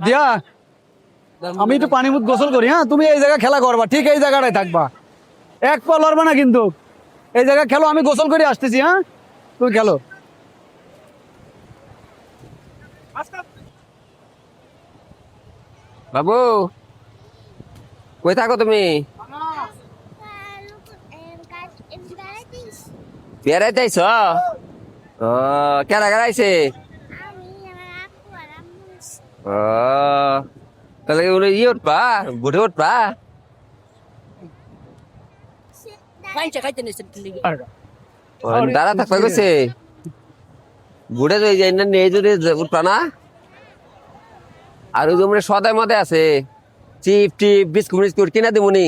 দিয়া আমি একটু পানি মুখ গোসল করি। হ্যাঁ, তুমি এই জায়গায় খেলা করবা, ঠিক এই জায়গাটায় থাকবা, এক পা লড়বা না কিন্তু। এই জায়গায় খেলো, আমি গোসল করে আসতেছি। হ্যাঁ, তুমি খেলো। বাবু কই থাকো তুমি? বেড়াইতে আইছ? ও কেডা কেডা আইছে? ও তাহলে ইয়ে উঠবা, বুটে উঠবা? দাদা থাকবা কইছে বুড়ে তো যাই না, নেই যদি উঠবা না। আর ওই যে সদাই মধ্যে আছে চিপ টিপ বিস্কুট বিস্কুট কিনা দিবনি।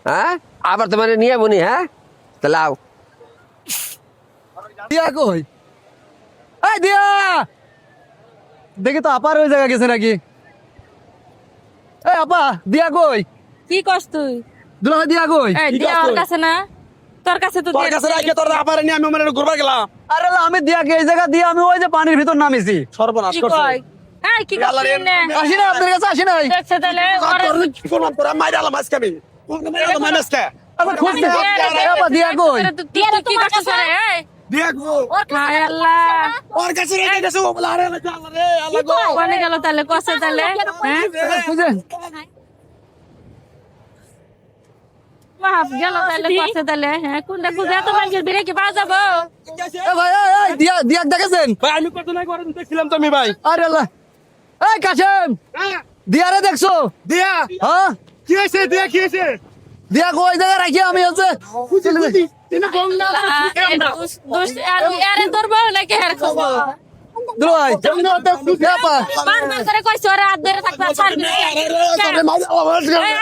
হ্যাঁ, আবার তোমার নিয়ে বনি। হ্যাঁ, তাহলে আও। দিয়া কই? এই দিয়া, দেখি তো আপার ওই জায়গা গেছে নাকি। এই আপা, দিয়া কই? কি করছ তুই? দুলা ভাই, দিয়া কই? এই দিয়া ওর কাছে না, তোর কাছে তো তোর কাছে রাখে তোর আপারে নিয়ে আমি ওমরে ঘুরবা গেলাম। আরে লা, আমি দিয়াকে এই জায়গা দিয়ে আমি ওই যে পানির ভিতর নামিছি। সর্বনাশ কি করছে। কয়? এই কি আল্লাহ রে, করছিস নে? আসি না আপনার কাছে, আসি নাই। দেখছে তাহলে তোর কোন তোরা মাইরা আলাম আজকে আমি। কোন মাইরা মাইনাসকে। আচ্ছা, খুঁজতে আপা, দিয়া কই? তুই কি করছিস রে? এই দেখো হায় আল্লাহ, ওর কাছে রেখে গেছে ও বলে আরে আল্লাহ রে আল্লাহ গো। কোনে গেল তাহলে? কসে তাহলে? হ্যাঁ, খুঁজেন। মাফ গেল তাহলে? কসে তাহলে? হ্যাঁ, কোনটা খুঁজে এত মানুষের ভিড়ে কি পাওয়া যাবো? এ ভাই, এই দিয়া, দিয়া দেখেছেন? ভাই আমি কত নাই করে দেখছিলাম তো আমি ভাই। আরে আল্লাহ, এই কাশেম, দিয়ারে দেখছো? দিয়া হ্যাঁ, কি হইছে? দিয়া কি হইছে? দিয়া কই জায়গায় রাখি আমি হচ্ছে চলে যাই। আরে ধরবো নাকি? হ্যাঁ, খুঁজবো। দুলা ভাই, এ আপা, বারবার করে কইছি ওরে হাত ধরে থাকবা, ছাড়বি না। এই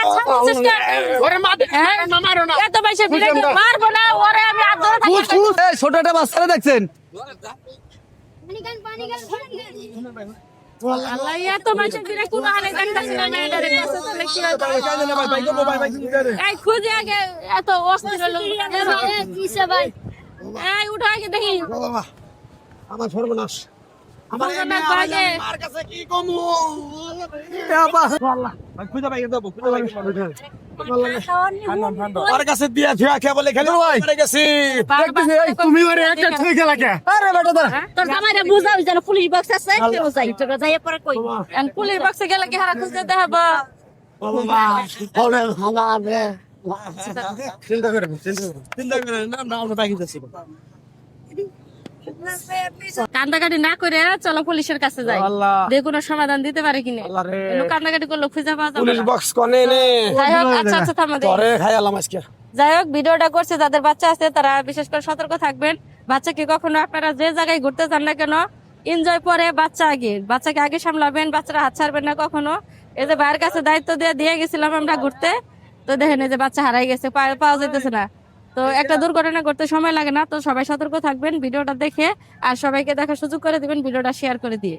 আচ্ছা বলছিস কেন? ওরে মা হ্যাঁ? মারো না। এত পয়সা ভিড়ে কি মারবো না? ওরে আমি হাত ধরে থাকবো। এই ছোট একটা বাচ্চারা দেখছেন? আল্লাহ, এত মানুষের ভিড়ে কোনো হালে দেখতাছি না, মেয়েটারে কসে তাহলে কি হবে? এই খুঁজে আগে, এত অস্থির হলো। এই উঠো আগে দেখি। আমার সর্বনাশ। আমার সর্বনাশ আগে। মার কাছে কি কমু? এ আপা, ভাই খুঁজে পাই দেবো, খুঁজে পাই ওর কাছে দিয়া থিয়া খেয়ে বলে খেলে মারে গেছি। দেখতেছি, এই তুমি ওরে একটা থুই খেলা কে? আরে বেটা দাঁড়া। তোর জামাইরে বুঝাও যেন পুলিশ বক্স আছে কেন যাই তোরা যাই পরে কই এখন পুলিশ বক্সে গেলে কি হারা খুঁজতে দেখাবো? বাবা ওরে আমারে চিন্তা করে না না আমরা বাকি যাচ্ছি। কান্দাকাটি না করে চলো পুলিশের কাছে যাই, আল্লাহ। দেখুন সমাধান দিতে পারে কিনা। আল্লাহ রে। কান্দাকাটি করলে খুঁজে পাওয়া যাবে পুলিশ না। বক্স কোনে নে? যাই হোক, আচ্ছা আচ্ছা থামো দে। তোরে খাইলাম আজকে। যাই হোক, ভিডিওটা করছে যাদের বাচ্চা আছে তারা বিশেষ করে সতর্ক থাকবেন। বাচ্চাকে কখনো আপনারা যে জায়গায় ঘুরতে যান না কেন, এনজয় পরে বাচ্চা আগে, বাচ্চাকে আগে সামলাবেন, বাচ্চারা হাত ছাড়বেন না কখনো। এই যে ভাইয়ের কাছে দায়িত্ব দিয়ে গেছিলাম আমরা ঘুরতে, তো দেখেন এই যে বাচ্চা হারাই গেছে, পাওয়া যাইতেছে না। তো একটা দুর্ঘটনা করতে সময় লাগে না, তো সবাই সতর্ক থাকবেন ভিডিওটা দেখে, আর সবাইকে দেখার সুযোগ করে দিবেন ভিডিওটা শেয়ার করে দিয়ে।